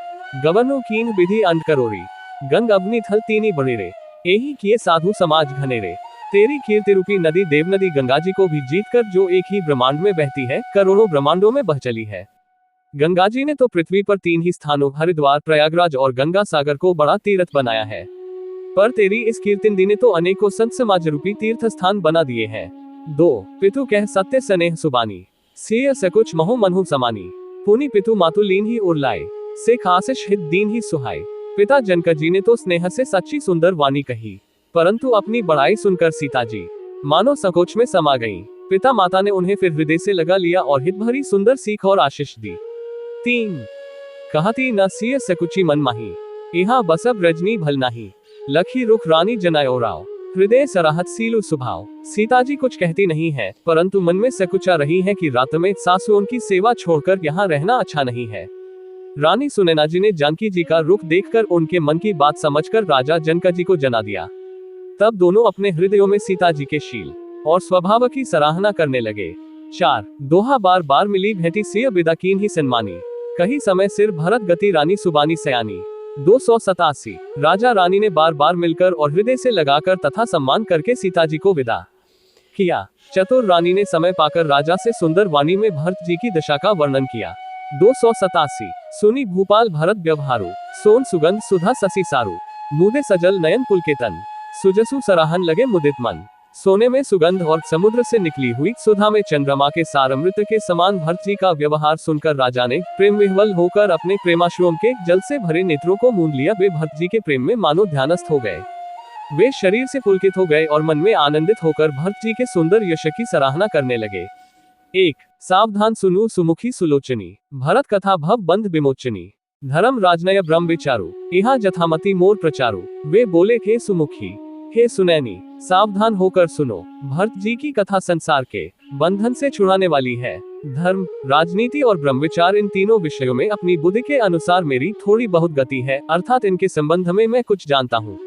Speaker 1: गवनो कीन विधि अंत करोरी, गंग अग्नि थल तीनी बड़ेरे, एही किए साधु समाज घनेरे। तेरी कीर्ति रूपी नदी देव नदी गंगा जी को भी जीतकर जो एक ही ब्रह्मांड में बहती है, करोड़ों ब्रह्मांडों में बह चली है। गंगा जी ने तो पृथ्वी पर 3 ही स्थानों हरिद्वार, प्रयागराज और गंगा सागर को बड़ा तीर्थ बनाया है, पर तेरी इस कीर्तिन ने तो अनेकों संत समाज रूपी तीर्थ स्थान बना दिए हैं। 2 पितु कह सत्य स्नेह सुबानी, सिय सकुच महो मनहु समानी, पुनि पितु मातु लीन ही उरलाए, से खासिश हित दीन ही सुहाय। पिता जनक जी ने तो स्नेह से सच्ची सुंदर वाणी कही, परंतु अपनी बड़ाई सुनकर सीता जी मानो संकोच में समा गईं। पिता माता ने उन्हें फिर हृदय से लगा लिया और हित भरी सुंदर सीख और आशीष दी। 3 कहती न सिय सकुची मन माही, इहा बसब रजनी भल नाही, लखी रुख रानी जनायो राव, हृदय सराहत सीलु सुभाव। सीता जी कुछ कहती नहीं है, परंतु मन में सकुचा रही है कि रात में सासू उनकी सेवा छोड़कर यहाँ रहना अच्छा नहीं है। रानी सुनैना जी ने जानकी जी का रुख देखकर उनके मन की बात समझकर राजा जनक जी को जना दिया। तब दोनों अपने हृदयों में सीता जी के शील और स्वभाव की सराहना करने लगे। 4 दोहा बार बार मिली भेंटी सिय बिदा कीन ही सन्मानी, कही समय सिर भरत गति रानी सुबानी सयानी। 287 राजा रानी ने बार बार मिलकर और हृदय से लगाकर तथा सम्मान करके सीता जी को विदा किया। चतुर रानी ने समय पाकर राजा से सुंदर वाणी में भरत जी की दशा का वर्णन किया। 287 सुनी भूपाल भरत व्यवहारु, सोन सुगंध सुधा ससी सारू, मुदे सजल नयन पुलकेतन, सुजसु सराहन लगे मुदित मन। सोने में सुगंध और समुद्र से निकली हुई सुधा में चंद्रमा के सार अमृत के समान भरत जी का व्यवहार सुनकर राजा ने प्रेम विह्वल होकर अपने प्रेमाश्रुओं के जल से भरे नेत्रों को मूंद लिया। वे भरत जी के प्रेम में मानो ध्यानस्थ हो गए, वे शरीर से पुलकित हो गए और मन में आनंदित होकर भरत जी के सुंदर यश की सराहना करने लगे। 1 सावधान सुनु सुमुखी सुलोचनी, भरत कथा भव बंध विमोचनी, धर्म राजनय ब्रह्म विचारु, इहा जथामति मोर प्रचारु। वे बोले, हे सुमुखी हे सुनैनी, सावधान होकर सुनो, भरत जी की कथा संसार के बंधन से छुड़ाने वाली है। धर्म, राजनीति और ब्रह्म विचार, इन तीनों विषयों में अपनी बुद्धि के अनुसार मेरी थोड़ी बहुत गति है, अर्थात इनके संबंध में मैं कुछ जानता हूँ।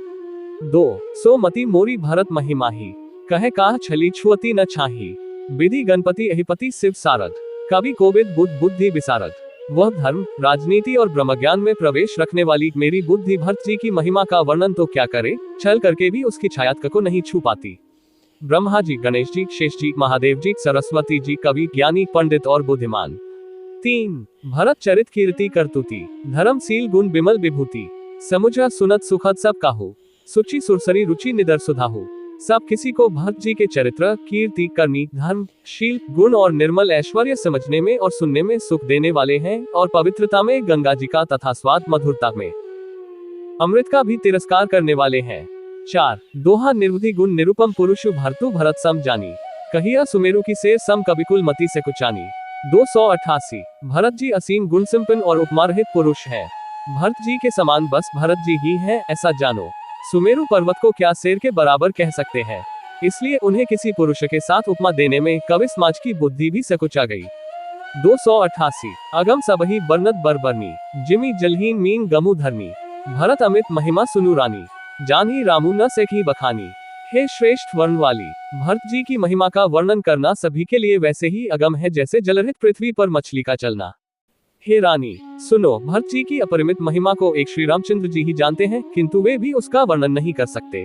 Speaker 1: 2 सो मति मोरी भरत महिमाही, कहे काह छली छुअती न छाही, विधि गणपति अहिपति शिव सारद, कवि कोविद बुद्ध बुद्धि विसारद। वह धर्म, राजनीति और ब्रह्मज्ञान में प्रवेश रखने वाली मेरी बुद्धि भरत जी की महिमा का वर्णन तो क्या करे, छल करके भी उसकी छाया को नहीं छू पाती। ब्रह्मा जी, गणेश जी, शेष जी, महादेव जी, सरस्वती जी, कवि, ज्ञानी, पंडित और बुद्धिमान। 3 भरत चरित कीर्ति करतुति, धर्मशील गुण बिमल विभूति, समुझ सुनत सुखद सब काहू, सुचि सुरसरी रुचि निदर सुधाहु। सब किसी को भरत जी के चरित्र, कीर्ति, करनी, धर्म, शील, गुण और निर्मल ऐश्वर्य समझने में और सुनने में सुख देने वाले हैं, और पवित्रता में गंगा जी का तथा स्वाद मधुरता में अमृत का भी तिरस्कार करने वाले हैं। 4 दोहा निर्वधि गुण निरुपम पुरुषु भरतु भरत सम जानी, कहिया सुमेरु की सेर सम कविकुल मति से कुचानी। 288 भरत जी असीम गुण संपन्न और उपमा रहित पुरुष है, भरत जी के समान बस भरत जी ही है, ऐसा जानो। सुमेरु पर्वत को क्या शेर के बराबर कह सकते हैं, इसलिए उन्हें किसी पुरुष के साथ उपमा देने में कवि समाज की बुद्धि भी सकुचा गई। 288 अगम सबही बरनत बरबरनी, जिमी जलहीन मीन गमु धरनी, भरत अमित महिमा सुनु रानी, जानही रामू न सेखी बखानी। हे श्रेष्ठ वर्ण वाली, भरत जी की महिमा का वर्णन करना सभी के लिए वैसे ही अगम है जैसे जलरहित पृथ्वी पर मछली का चलना। हे रानी सुनो, भरत जी की अपरिमित महिमा को एक श्री रामचंद्र जी ही जानते हैं, किंतु वे भी उसका वर्णन नहीं कर सकते।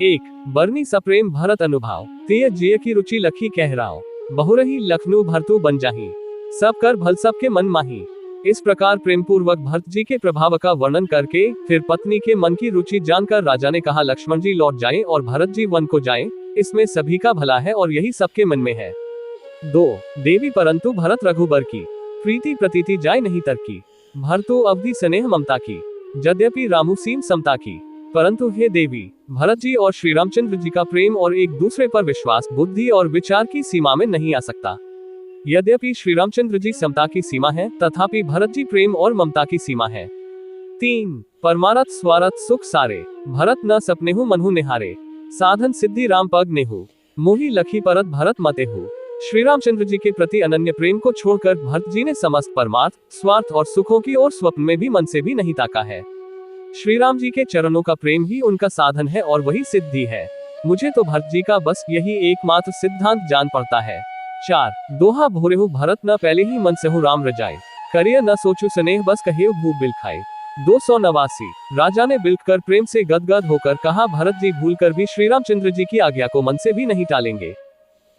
Speaker 1: 1 बरनी सप्रेम भरत अनुभाव, तेय जिय की रुचि लखी कह राव, बहुरही लखनऊ भरतु बन जाही, सब कर भल सब के मन माही। इस प्रकार प्रेम पूर्वक भरत जी के प्रभाव का वर्णन करके फिर पत्नी के मन की रुचि जानकर राजा ने कहा, लक्ष्मण जी लौट जाएं और भरत जी वन को जाएं, इसमें सभी का भला है और यही सबके मन में है। 2 देवी परंतु भरत रघुबर की, प्रीति प्रतीति जाय नहीं तरकी, भरतो अवधि स्नेह ममता की, यद्यपि रामु सीम समता की। परंतु हे देवी, भरत जी और श्री रामचंद्र जी का प्रेम और एक दूसरे पर विश्वास बुद्धि और विचार की सीमा में नहीं आ सकता। यद्यपि श्री रामचंद्र जी समता की सीमा है, तथापि भरत जी प्रेम और ममता की सीमा है। 3 परमारथ स्वारथ सुख सारे, भरत न सपनेहु मनहु निहारे, साधन सिद्धि राम पग नेहु, मोहि लखी परत भरत मतेहु। श्री रामचंद्र जी के प्रति अनन्य प्रेम को छोड़कर भरत जी ने समस्त परमार्थ, स्वार्थ और सुखों की ओर स्वप्न में भी मन से भी नहीं ताका है। श्री राम जी के चरणों का प्रेम ही उनका साधन है और वही सिद्धि है। मुझे तो भरत जी का बस यही एकमात्र सिद्धांत जान पड़ता है। 4 दोहा भोरेहु भरत न पहले ही मन सेहु राम रजाए, करिय न सोचु स्नेह बस कहेउ भूप बिल खाए। 289 राजा ने बिलकर प्रेम से गदगद होकर कहा, भरत जी भूल कर भी श्री रामचंद्र जी की आज्ञा को मन से भी नहीं टालेंगे,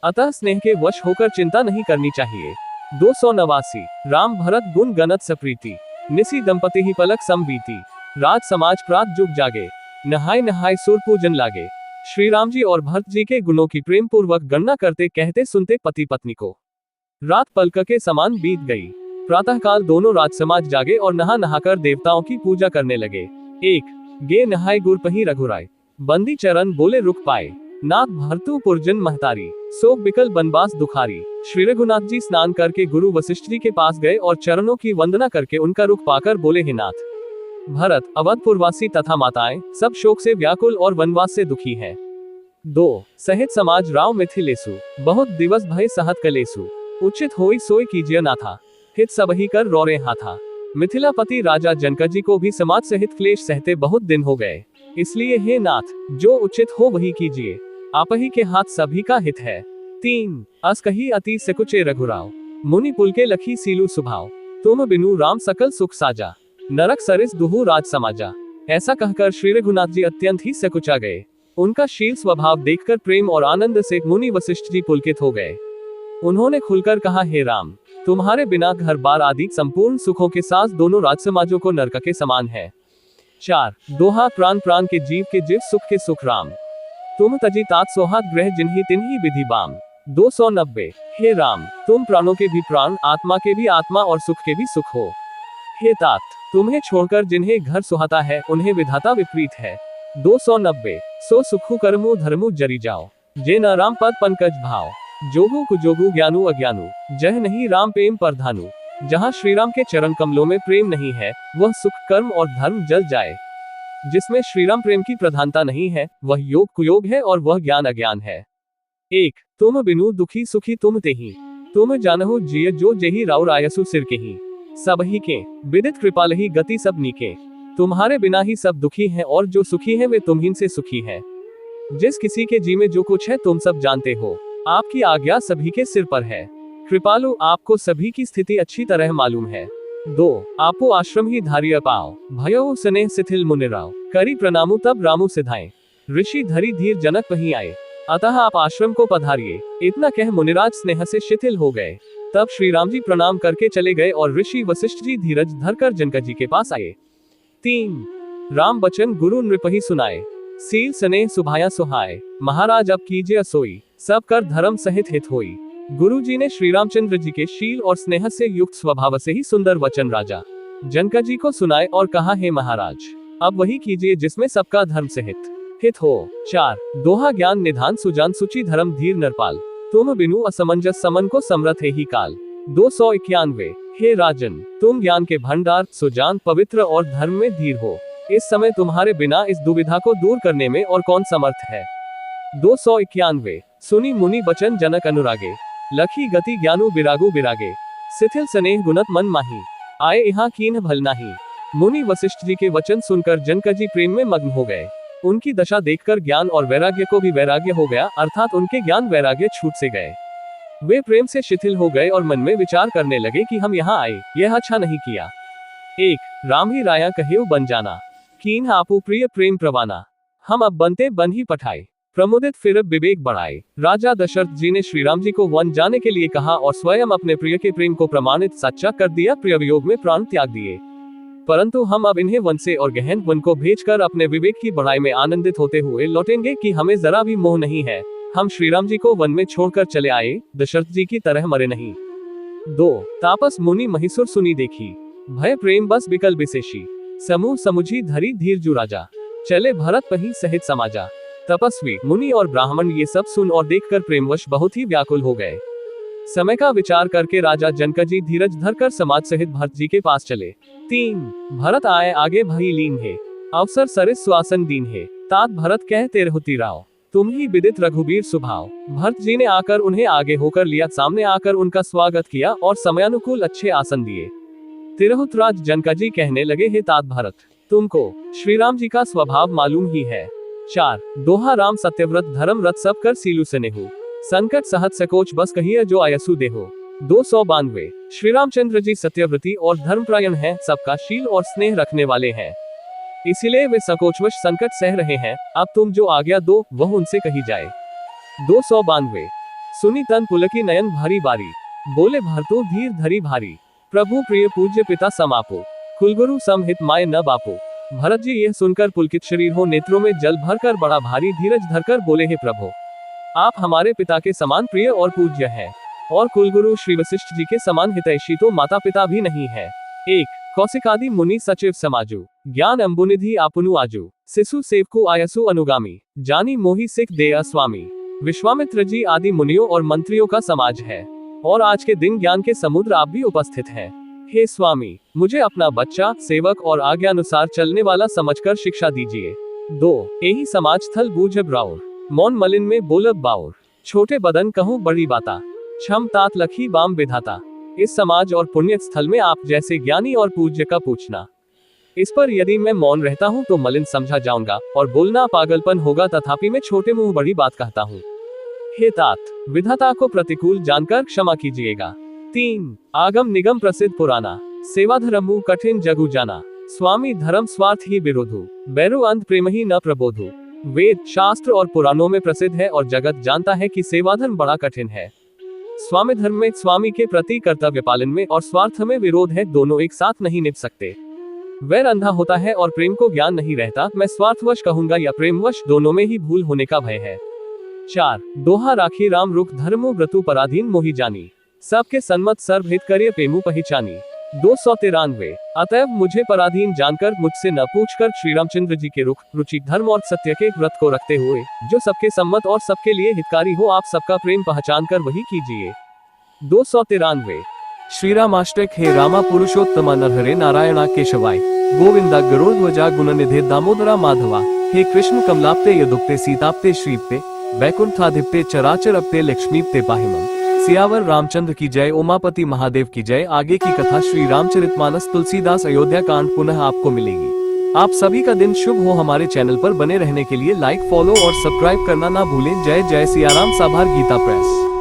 Speaker 1: अतः स्नेह के वश होकर चिंता नहीं करनी चाहिए। 289 राम भरत गुण गणत सप्रीति, निसी दंपति ही पलक सम बीती, राज समाज प्रात जुग जागे, नहाय नहाय सुर पूजन लागे। श्री राम जी और भरत जी के गुणों की प्रेम पूर्वक गणना करते कहते सुनते पति पत्नी को रात पलक के समान बीत गई। प्रातःकाल दोनों राज समाज जागे और नहा नहाकर देवताओं की पूजा करने लगे। 1 गे नहाय गुर पही रघुराय, बंदी चरण बोले रुक पाए, नाथ भरतु पुरजन महतारी, सो बिकल बनवास दुखारी। श्री रघुनाथ जी स्नान करके गुरु वशिष्ठ जी के पास गए और चरणों की वंदना करके उनका रुख पाकर बोले, हे नाथ, भरत अवधपुरवासी तथा माताएं सब शोक से व्याकुल और वनवास से दुखी हैं। 2 सहित समाज राव मिथिलेसु, बहुत दिवस भय सहत कलेसु, उचित होई सोई कीजिए नाथा, हित सबही कर रौरे हाथा। मिथिलापति राजा जनक जी को भी समाज सहित क्लेश सहते बहुत दिन हो गए, इसलिए हे नाथ, जो उचित हो वही कीजिए, आप ही के हाथ सभी का हित है। 3 अस कही अति सकुचे रघुराव, मुनि पुल के लखी सीलू सुभाव, तुम बिनु राम सकल सुख साजा, नरक सरिस दुहु राज समाजा। ऐसा कहकर श्री रघुनाथ जी अत्यंत ही सकुचा गए। उनका शील स्वभाव देखकर प्रेम और आनंद से मुनि वशिष्ठ जी पुलकित हो गए। उन्होंने खुलकर कहा, हे राम, तुम्हारे बिना घर बार आदि संपूर्ण सुखों के साथ दोनों राज समाजों को नरक के समान है। 4 दोहा प्राण प्राण के जीव सुख के सुख राम, तुम तजी तात सोहात ग्रह जिन्ही तिन्ही विधि बाम। 290 हे राम, तुम प्राणों के भी प्राण, आत्मा के भी आत्मा और सुख के भी सुख हो। हे तात, तुम्हें छोड़कर जिन्हें घर सुहाता है उन्हें विधाता विपरीत है। 290 सो सुखु कर्मु धर्मु जरी जाओ, जे न राम पद पंकज भाव, जोगु कुजोगु ज्ञानु अज्ञानु, जह नहीं राम प्रेम परधानु। जहाँ श्री राम के चरण कमलों में प्रेम नहीं है, वह सुख कर्म और धर्म जल जाए। जिसमें श्री राम प्रेम की प्रधानता नहीं है, वह योग कुयोग है और वह ज्ञान अज्ञान है। 1 तुम बिनु दुखी सुखी तुम तेहि, तुम जानहु जिय जो जेहि राउ रायसु सिर के ही, सब ही के विदित कृपालहि गति सब नीके, तुम्हारे बिना ही सब दुखी हैं और जो सुखी हैं वे तुम्हीं से सुखी हैं। जिस किसी के जी में जो कुछ है तुम सब जानते हो, आपकी आज्ञा सभी के सिर पर है। कृपालु, आपको सभी की स्थिति अच्छी तरह मालूम है। 2 आपो आश्रम ही धारिय पाओ, भयो स्नेह शिथिल मुनिराव, करी प्रणामु तब रामु सिधाए, ऋषि धरी धीर जनक वहीं आए, अतः आप आश्रम को पधारिए। इतना कह मुनिराज स्नेह से शिथिल हो गए। तब श्री राम जी प्रणाम करके चले गए और ऋषि वशिष्ठ जी धीरज धरकर जनक जी के पास आए। 3 राम बचन गुरु नृपहि सुनाए, सील स्नेह सुभाया सुहाए, महाराज अब कीजिए सोई, सब कर धर्म सहित हित होई। गुरु जी ने श्री रामचंद्र जी के शील और स्नेह से युक्त स्वभाव से ही सुंदर वचन राजा जनक जी को सुनाए और कहा, हे महाराज, अब वही कीजिए जिसमें सबका धर्म से हित हो। 4 दोहा ज्ञान निधान सुजान सुचि धर्म धीर नरपाल, तुम बिनु असमंजस समन को समरथ है ही काल। 291 हे राजन, तुम ज्ञान के भंडार, सुजान, पवित्र और धर्म में धीर हो। इस समय तुम्हारे बिना इस दुविधा को दूर करने में और कौन समर्थ है। 291 सुनी मुनि बचन जनक अनुरागे, लखी गति ज्ञानु बिरागु बिरागे, शिथिल स्नेह गुणत मन माही, आए यहाँ कीन भल नाही। मुनि वशिष्ठ जी के वचन सुनकर जनक जी प्रेम में मग्न हो गए। उनकी दशा देखकर ज्ञान और वैराग्य को भी वैराग्य हो गया, अर्थात उनके ज्ञान वैराग्य छूट से गए। वे प्रेम से शिथिल हो गए और मन में विचार करने लगे कि हम यहाँ आए, यह अच्छा नहीं किया। 1 राम ही राया कहियो बन जाना, कीन आपू प्रिय प्रेम प्रवाना, हम अब बनते बन ही पठाए, प्रमुदित फिर विवेक बढ़ाए। राजा दशरथ जी ने श्री राम जी को वन जाने के लिए कहा और स्वयं अपने प्रिय के प्रेम को प्रमाणित सच्चा कर दिया, प्रिय वियोग में प्राण त्याग दिए। परंतु हम अब इन्हें वन से और गहन वन को भेजकर अपने विवेक की बढ़ाई में आनंदित होते हुए लौटेंगे कि हमें जरा भी मोह नहीं है। हम श्री राम जी को वन में छोड़कर चले आए, दशरथ जी की तरह मरे नहीं। 2 तापस मुनि महिसुर सुनी देखी, भय प्रेम बस बिकल विशेषी, समूह समुझी धरी धीर जु राजा, चले भरत पही सहित समाजा। तपस्वी मुनि और ब्राह्मण ये सब सुन और देखकर प्रेमवश बहुत ही व्याकुल हो गए। समय का विचार करके राजा जनकजी धीरज धरकर समाज सहित भरत जी के पास चले। 3 भरत आए आगे भई लीन है, अवसर सरिस सुआसन दीन है, तात भरत कह तेरहुती राव, तुम ही विदित रघुबीर सुभाव। भरत जी ने आकर उन्हें आगे होकर लिया, सामने आकर उनका स्वागत किया और समयानुकूल अच्छे आसन दिए। तिरहुत राज जनकजी कहने लगे, हे तात भरत, तुमको श्री राम जी का स्वभाव मालूम ही है। 4 दोहा राम सत्यव्रत धर्म रत सब कर सीलू सनेहु, संकट सहत सकोच बस कहिए जो आयसु देहो। 292 श्री रामचंद्र जी सत्यव्रती और धर्मपरायण हैं, सबका शील और स्नेह रखने वाले हैं, इसीलिए वे संकोचवश संकट सह रहे हैं। अब तुम जो आज्ञा दो वह उनसे कही जाए। 292 सुनी तन पुलकी नयन भारी बारी, बोले भरतु धीर धरी भारी, प्रभु प्रिय पूज्य पिता समापो, कुलगुरु समहित माय न बापो। भरत जी यह सुनकर पुलकित शरीर हो, नेत्रों में जल भरकर बड़ा भारी धीरज धरकर बोले, हे प्रभु, आप हमारे पिता के समान प्रिय और पूज्य हैं, और कुलगुरु श्री वशिष्ठ जी के समान हितैषी तो माता पिता भी नहीं है। 1 कौशिकादि मुनि सचिव समाजु, ज्ञान अम्बुनिधि आपनु आजू, शिशु सेवकु आयसु अनुगामी, जानी मोहि सिख दे स्वामी। विश्वामित्र जी आदि मुनियों और मंत्रियों का समाज है, और आज के दिन ज्ञान के समुद्र आप भी उपस्थित हैं। हे स्वामी, मुझे अपना बच्चा, सेवक और आज्ञानुसार चलने वाला समझकर शिक्षा दीजिए। 2 एही समाज थल बूझ ब्राउर, मौन मलिन में बोलब बाउर, छोटे बदन कहूँ बड़ी बाता, क्षम तात लखी बाम विधाता। इस समाज और पुण्य स्थल में आप जैसे ज्ञानी और पूज्य का पूछना। इस पर यदि मैं मौन रहता हूँ तो मलिन समझा जाऊंगा और बोलना पागलपन होगा, तथापि मैं छोटे मुंह बड़ी बात कहता हूँ। हे तात, विधाता को प्रतिकूल जानकर क्षमा कीजिएगा। 3 आगम निगम प्रसिद्ध पुराना, सेवा धर्मु कठिन जगु जाना, स्वामी धर्म स्वार्थ ही विरोधु, बैरु अंत प्रेम ही न प्रबोधु। वेद, शास्त्र और पुराणों में प्रसिद्ध है और जगत जानता है कि सेवा धर्म बड़ा कठिन है। स्वामी धर्म में स्वामी के प्रति कर्तव्य पालन में और स्वार्थ में विरोध है, दोनों एक साथ नहीं निभ सकते। वैर अंधा होता है और प्रेम को ज्ञान नहीं रहता। मैं स्वार्थवश कहूंगा या प्रेमवश, दोनों में ही भूल होने का भय है। 4 दोहा राखी राम रुख धर्मु व्रतु पराधीन मोहि जानी, सबके सन्मत सर्वहित करिय प्रेमु पहचानी। 293 अतएव मुझे पराधीन जानकर मुझसे न पूछकर श्री रामचंद्र जी के रुख, रुचि, धर्म और सत्य के व्रत को रखते हुए, जो सबके सम्मत और सबके लिए हितकारी हो, आप सबका प्रेम पहचान कर वही कीजिए। 293
Speaker 2: श्री रामाष्टक। हे रामा पुरुषोत्तम नरहरे नारायणा केशवाय, गोविंदा गरुड़ध्वजा गुणनिधे दामोदरा माधवा। हे कृष्ण कमलाप्ते यदुक्ते सीताप्ते श्रीप्ते, वैकुंठाधिप्ते चराचरप्ते लक्ष्मीप्ते पाहिमम्। सियावर रामचंद्र की जय, उमापति महादेव की जय। आगे की कथा श्री रामचरितमानस तुलसीदास अयोध्या कांड पुनः आपको मिलेगी। आप सभी का दिन शुभ हो। हमारे चैनल पर बने रहने के लिए लाइक, फॉलो और सब्सक्राइब करना ना भूलें। जय जय सियाराम। साभार गीता प्रेस।